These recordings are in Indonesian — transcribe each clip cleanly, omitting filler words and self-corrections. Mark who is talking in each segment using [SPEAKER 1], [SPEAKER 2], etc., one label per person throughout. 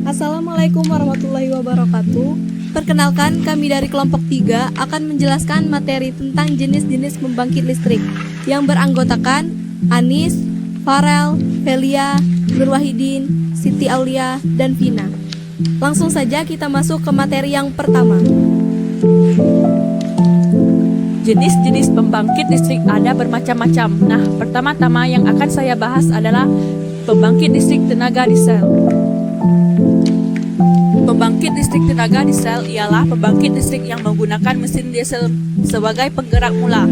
[SPEAKER 1] Assalamualaikum warahmatullahi wabarakatuh. Perkenalkan, kami dari kelompok 3 akan menjelaskan materi tentang jenis-jenis pembangkit listrik yang beranggotakan Anis, Farel, Velia, Nur Wahidin, Siti Aulia, dan Vina. Langsung saja kita masuk ke materi yang pertama.
[SPEAKER 2] Jenis-jenis pembangkit listrik ada bermacam-macam. Nah, pertama-tama yang akan saya bahas adalah pembangkit listrik tenaga diesel. Pembangkit listrik tenaga diesel ialah pembangkit listrik yang menggunakan mesin diesel sebagai penggerak mula.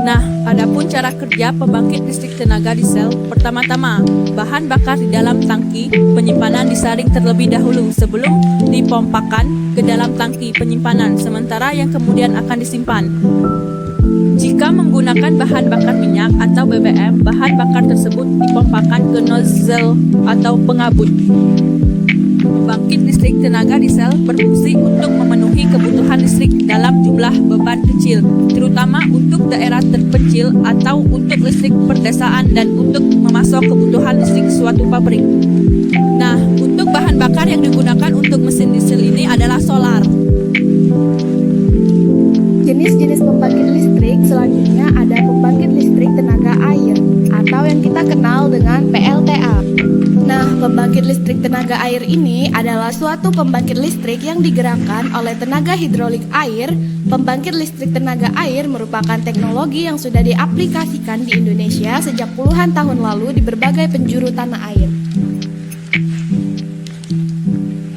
[SPEAKER 2] Nah, adapun cara kerja pembangkit listrik tenaga diesel, pertama-tama, bahan bakar di dalam tangki penyimpanan disaring terlebih dahulu sebelum dipompakan ke dalam tangki penyimpanan, sementara yang kemudian akan disimpan. Jika menggunakan bahan bakar minyak atau BBM, bahan bakar tersebut dipompakan ke nozzle atau pengabut. Pembangkit listrik tenaga diesel berfungsi untuk memenuhi kebutuhan listrik dalam jumlah beban kecil, terutama untuk daerah terpencil atau untuk listrik perdesaan dan untuk memasok kebutuhan listrik suatu pabrik. Nah, untuk bahan bakar yang digunakan untuk mesin diesel ini adalah solar.
[SPEAKER 1] Jenis-jenis pembangkit listrik selanjutnya ada pembangkit listrik tenaga air atau yang kita kenal dengan PLTA. Nah, pembangkit listrik tenaga air ini adalah suatu pembangkit listrik yang digerakkan oleh tenaga hidrolik air. Pembangkit listrik tenaga air merupakan teknologi yang sudah diaplikasikan di Indonesia sejak puluhan tahun lalu di berbagai penjuru tanah air.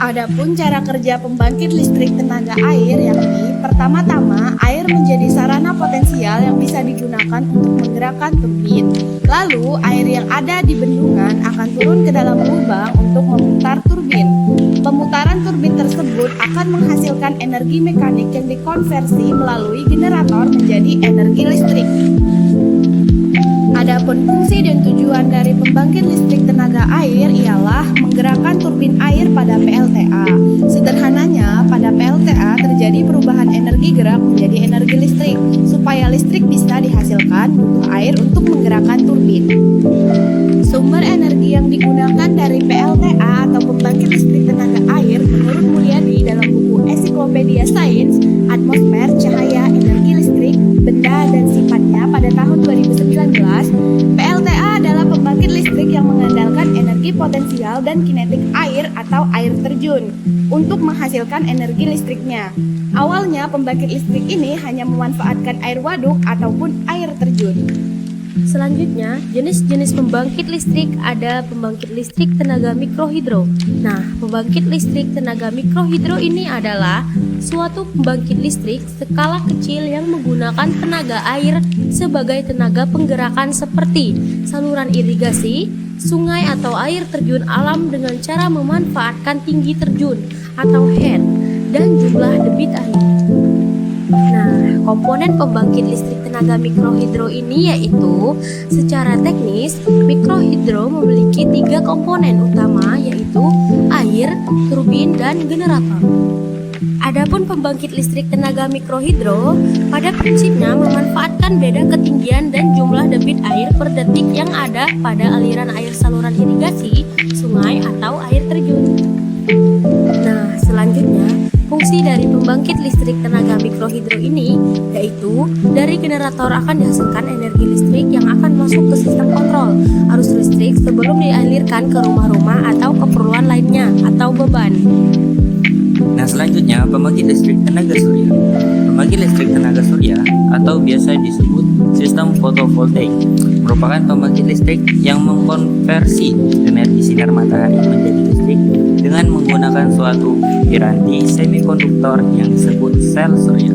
[SPEAKER 1] Adapun cara kerja pembangkit listrik tenaga air yakni pertama-tama air menjadi sarana potensial yang bisa digunakan untuk menggerakkan turbin. Lalu air yang ada di bendungan akan turun ke dalam lubang untuk memutar turbin. Pemutaran turbin tersebut akan menghasilkan energi mekanik yang dikonversi melalui generator menjadi energi listrik. Adapun fungsi dan tujuan dari pembangkit listrik tenaga air ialah menggerakkan turbin air pada PLTA. Sederhananya, pada PLTA terjadi perubahan energi gerak menjadi energi listrik. Supaya listrik bisa dihasilkan, butuh air untuk menggerakkan turbin. Sumber energi yang digunakan dari PLTA atau pembangkit listrik tenaga air menurut Mulyadi dalam buku Ensiklopedia Sains, Atmosfer, Cahaya, Energi Listrik, Benda dan Sifatnya pada tahun 2019, PLTA adalah pembangkit listrik yang mengandalkan energi potensial dan kinetik air atau air terjun untuk menghasilkan energi listriknya. Awalnya pembangkit listrik ini hanya memanfaatkan air waduk ataupun air terjun.
[SPEAKER 3] Selanjutnya, jenis-jenis pembangkit listrik ada pembangkit listrik tenaga mikrohidro. Nah, pembangkit listrik tenaga mikrohidro ini adalah suatu pembangkit listrik skala kecil yang menggunakan tenaga air sebagai tenaga penggerakan seperti saluran irigasi, sungai atau air terjun alam dengan cara memanfaatkan tinggi terjun atau head dan jumlah debit air. Nah, komponen pembangkit listrik tenaga mikrohidro ini yaitu secara teknis, mikrohidro memiliki 3 komponen utama yaitu air, turbin, dan generator. Adapun pembangkit listrik tenaga mikrohidro pada prinsipnya memanfaatkan beda ketinggian dan jumlah debit air per detik yang ada pada aliran air saluran irigasi, sungai, atau air terjun. Nah, selanjutnya, fungsi dari pembangkit listrik tenaga mikrohidro ini yaitu dari generator akan dihasilkan energi listrik yang akan masuk ke sistem kontrol arus listrik sebelum dialirkan ke rumah-rumah atau keperluan lainnya atau beban.
[SPEAKER 4] Nah, selanjutnya pembangkit listrik tenaga surya. Pembangkit listrik tenaga surya atau biasa disebut sistem fotovoltaik merupakan pembangkit listrik yang mengkonversi energi sinar matahari menjadi listrik dengan menggunakan suatu piranti semikonduktor yang disebut sel surya.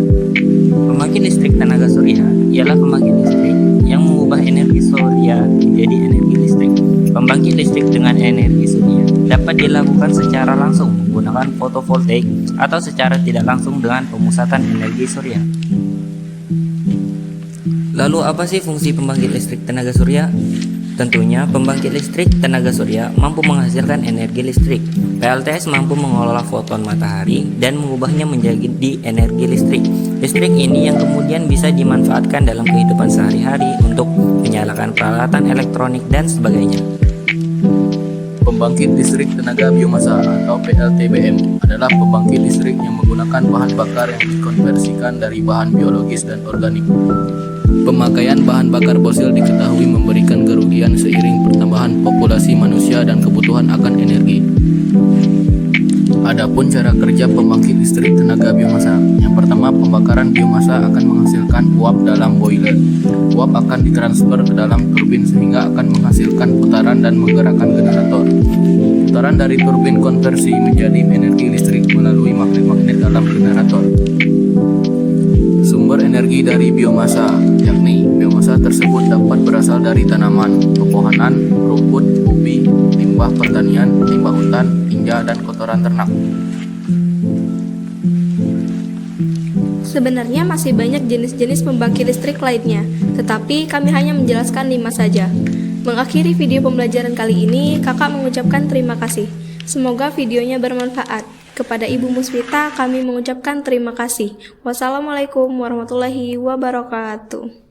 [SPEAKER 4] Pembangkit listrik tenaga surya ialah pembangkit listrik yang mengubah energi surya menjadi energi listrik. Pembangkit listrik dengan energi surya dapat dilakukan secara langsung menggunakan fotovoltaik atau secara tidak langsung dengan pemusatan energi surya. Lalu apa sih fungsi pembangkit listrik tenaga surya? Tentunya pembangkit listrik tenaga surya mampu menghasilkan energi listrik. PLTS mampu mengelola foton matahari dan mengubahnya menjadi energi listrik. Listrik ini yang kemudian bisa dimanfaatkan dalam kehidupan sehari-hari untuk menyalakan peralatan elektronik dan sebagainya.
[SPEAKER 5] Pembangkit listrik tenaga biomasa atau PLTBM adalah pembangkit listrik yang menggunakan bahan bakar yang dikonversikan dari bahan biologis dan organik. Pemakaian bahan bakar fosil diketahui memberikan kerugian seiring pertambahan populasi manusia dan kebutuhan akan energi. Adapun cara kerja pembangkit listrik tenaga biomasa. Yang pertama, pembakaran biomasa akan menghasilkan uap dalam boiler. Uap akan ditransfer ke dalam turbin sehingga akan menghasilkan putaran dan menggerakkan generator. Putaran dari turbin konversi menjadi energi listrik melalui magnet-magnet dalam generator. Sumber energi dari biomasa, yakni biomasa tersebut dapat berasal dari tanaman, pepohonan, rumput, ubi, limbah pertanian, limbah hutan, tinja, dan kotoran ternak.
[SPEAKER 6] Sebenarnya masih banyak jenis-jenis pembangkit listrik lainnya, tetapi kami hanya menjelaskan 5 saja. Mengakhiri video pembelajaran kali ini, kakak mengucapkan terima kasih. Semoga videonya bermanfaat. Kepada Ibu Musfita, kami mengucapkan terima kasih. Wassalamualaikum warahmatullahi wabarakatuh.